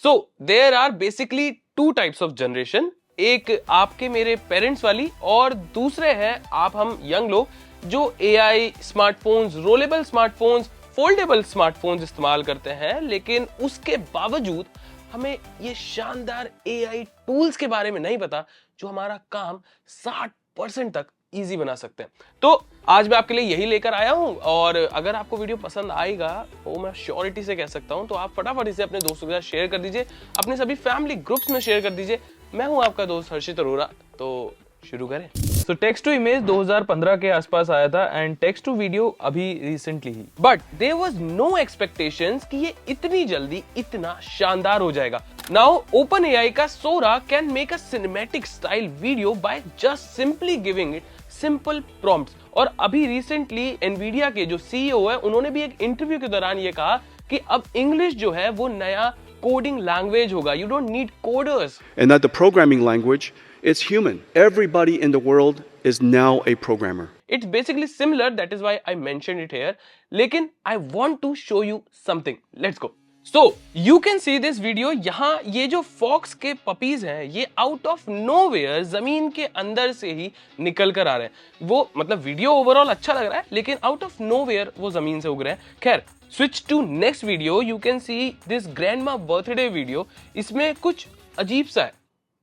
So there are basically two types of generation, एक आपके मेरे पेरेंट्स वाली और दूसरे हैं आप हम यंग लोग जो AI smartphones, rollable smartphones, foldable smartphones इस्तेमाल करते हैं, लेकिन उसके बावजूद हमें ये शानदार एआई टूल्स के बारे में नहीं पता जो हमारा काम 60% तक इजी बना सकते हैं। तो आज मैं आपके लिए यही लेकर आया हूं और अगर आपको वीडियो पसंद आएगा तो मैं श्योरिटी से कह सकता हूं तो आप फटाफट इसे अपने दोस्तों के साथ शेयर कर दीजिए, अपने सभी फैमिली ग्रुप्स में शेयर कर दीजिए। मैं हूं आपका दोस्त हर्षित अरोरा, तो शुरू करें। तो टेक्स्ट टू इमेज 2015 के आसपास आया था एंड टेक्स्ट टू वीडियो अभी रिसेंटली ही। But there was no expectations कि ये इतनी जल्दी इतना शानदार हो जाएगा। नाउ OpenAI का Sora can make a cinematic style video by just simply giving it simple prompts. और अभी रिसेंटली एनवीडिया के जो CEO है उन्होंने भी एक इंटरव्यू के दौरान ये कहा कि अब इंग्लिश जो है वो नया कोडिंग लैंग्वेज होगा। You don't need coders. And that the programming language is human. Everybody in the world is now a programmer. It's basically similar, that is why I mentioned it here. लेकिन I want to show you something. Let's go. So you can see this video. यहाँ ये जो fox के puppies हैं ये out of nowhere जमीन के अंदर से ही निकल कर आ रहे हैं। वो मतलब वीडियो ओवरऑल अच्छा लग रहा है लेकिन आउट ऑफ नोवेयर वो जमीन से उग रहे हैं। खैर, switch to next video. You can see this grandma birthday video. इसमें कुछ अजीब सा है,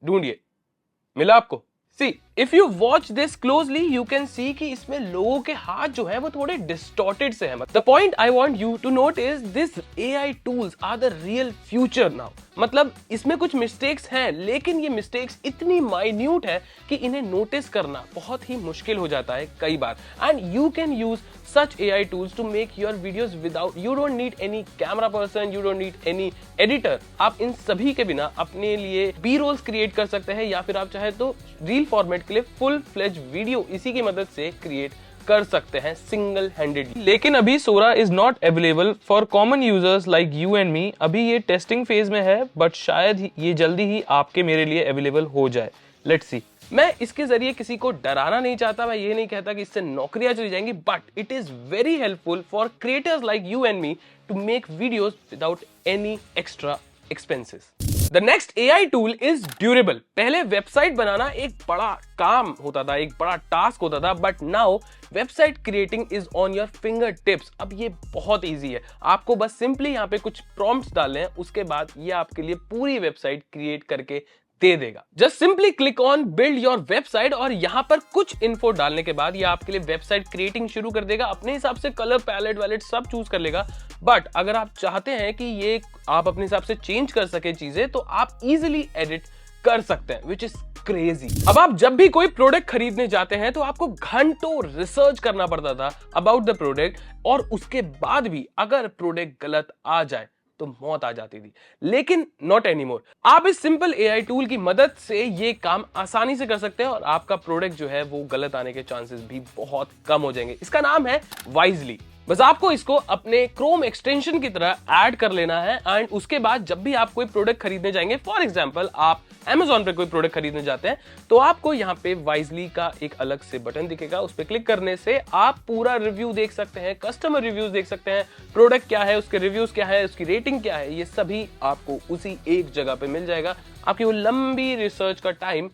ढूंढिए, मिला आपको? See, if you watch this closely, you can see कि इसमें लोगों के हाथ जो है वो थोड़े distorted से हैं। The point I want you to note is this AI tools are the real future now. मतलब इसमें कुछ mistakes हैं लेकिन ये mistakes इतनी minute है कि इन्हें notice करना बहुत ही मुश्किल हो जाता है कई बार। And you can use such AI tools to make your videos without, you don't need any camera person, you don't need any editor. आप इन सभी के बिना अपने लिए B-rolls create कर सकते हैं या फिर आप चाहे तो रील फॉर्मेट के लिए फुल फ्लेज वीडियो इसी की मदद से क्रिएट कर सकते हैं सिंगल हैंडेडली। लेकिन अभी Sora is not available for common users like you and me. अभी ये टेस्टिंग फेज में है बट शायद ये जल्दी ही आपके मेरे लिए अवेलेबल हो जाए। Let's see. मैं इसके जरिए किसी को डराना नहीं चाहता, मैं ये नहीं कहता कि इससे नौकरियां चली जाएंगी, but it is very helpful for creators like you and me to make videos without any extra expenses. The next AI tool is Durable. पहले वेबसाइट बनाना एक बड़ा काम होता था, एक बड़ा टास्क होता था, but now website creating is on your finger tips. अब ये बहुत इजी है, आपको बस सिंपली यहाँ पे कुछ प्रॉम्प्ट्स डालने हैं, उसके बाद ये आपके लिए पूरी वेबसाइट क्रिएट करके दे देगा। Just simply click on build your website और यहाँ पर कुछ इन्फो डालने के बाद ये आपके लिए वेबसाइट क्रिएटिंग शुरू कर देगा। अपने हिसाब से कलर पैलेट वैलेट सब चूज कर लेगा, बट अगर आप चाहते हैं कि ये आप अपने हिसाब से चेंज कर सके चीजें तो आप इजिली एडिट कर सकते हैं, विच इज क्रेजी। अब आप जब भी कोई प्रोडक्ट खरीदने जाते हैं तो आपको घंटों रिसर्च करना पड़ता था अबाउट द प्रोडक्ट और उसके बाद भी अगर प्रोडक्ट गलत आ जाए तो मौत आ जाती थी। लेकिन नॉट एनीमोर। आप इस सिंपल AI टूल की मदद से ये काम आसानी से कर सकते हैं और आपका प्रोडक्ट जो है वो गलत आने के चांसेस भी बहुत कम हो जाएंगे। इसका नाम है वाइजली। बस आपको इसको अपने क्रोम एक्सटेंशन की तरह ऐड कर लेना है एंड उसके बाद जब भी आप कोई प्रोडक्ट खरीदने जाएंगे, फॉर एग्जांपल आप Amazon पे कोई प्रोडक्ट खरीदने जाते हैं तो आपको यहाँ पे वाइजली का एक अलग से बटन दिखेगा। उस पर क्लिक करने से आप पूरा रिव्यू देख सकते हैं, कस्टमर रिव्यूज देख सकते हैं, प्रोडक्ट क्या है, उसके रिव्यूज क्या है, उसकी रेटिंग क्या है, ये सभी आपको उसी एक जगह पे मिल जाएगा। आपकी वो लंबी रिसर्च का टाइम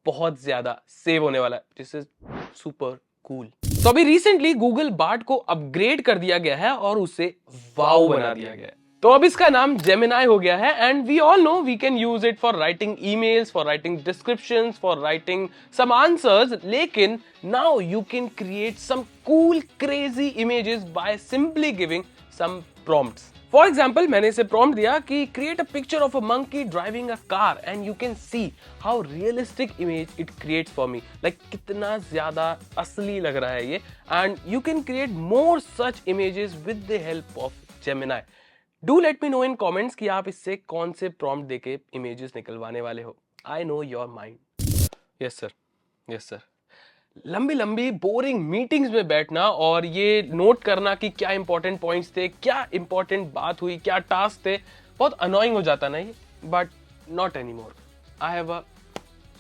बहुत ज्यादा सेव होने वाला है। This is super cool. तो अभी रिसेंटली गूगल बार्ड को अपग्रेड कर दिया गया है और उसे वाओ बना दिया गया है। तो अब इसका नाम जेमिनाई हो गया है and we all know we can use it for writing emails, for writing descriptions, for writing some answers. लेकिन now you can create some cool crazy images by simply giving some prompts. For example मैंने इसे prompt दिया कि create a picture of a monkey driving a car and you can see how realistic image it creates for me. Like कितना ज्यादा असली लग रहा है ये। And you can create more such images with the help of Gemini. Do let me know in comments कि आप इससे कौन से प्रॉम्प्ट देके इमेजेस निकलवाने वाले हो। I know your mind. Yes sir, yes sir. लंबी लंबी बोरिंग मीटिंग्स में बैठना और ये नोट करना कि क्या इंपॉर्टेंट पॉइंट्स थे, क्या इंपॉर्टेंट बात हुई, क्या टास्क थे, बहुत अनोइंग हो जाता ना ये, but not anymore. I have a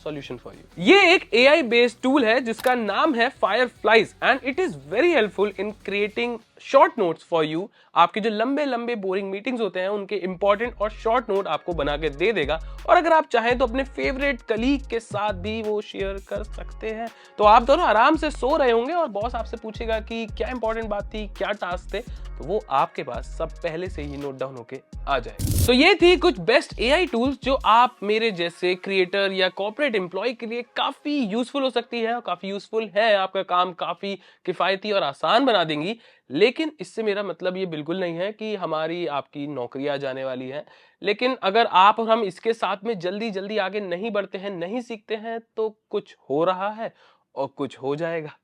solution for you. ये एक AI बेस्ड टूल है जिसका नाम है Fireflies and it is very helpful in creating short notes for you. आपके जो लंबे लंबे बोरिंग मीटिंग्स होते हैं उनके इंपॉर्टेंट और शॉर्ट नोट आपको बना के दे देगा। और अगर आप चाहें तो अपने फेवरेट कलीग के साथ भी वो शेयर कर सकते हैं। तो आप दोनों आराम से सो रहे होंगे और बॉस आपसे पूछेगा कि क्या इंपॉर्टेंट बात थी, क्या टास्क थे, तो वो आपके पास सब पहले से ही नोट डाउन होके आ जाएगा। तो ये थी कुछ बेस्ट एआई टूल्स जो आप मेरे जैसे क्रिएटर या कॉर्पोरेट एम्प्लॉय के लिए काफी यूजफुल हो सकती है और काफी यूजफुल है, आपका काम काफी किफायती और आसान बना देंगी। लेकिन इससे मेरा मतलब ये बिल्कुल नहीं है कि हमारी आपकी नौकरियां जाने वाली हैं। लेकिन अगर आप और हम इसके साथ में जल्दी जल्दी आगे नहीं बढ़ते हैं, नहीं सीखते हैं, तो कुछ हो रहा है और कुछ हो जाएगा।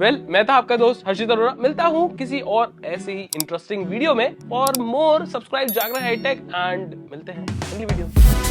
मैं था आपका दोस्त हर्षित अरोड़ा। मिलता हूं किसी और ऐसे ही इंटरेस्टिंग वीडियो में। For more subscribe Jagran hitech and मिलते हैं अगली वीडियो।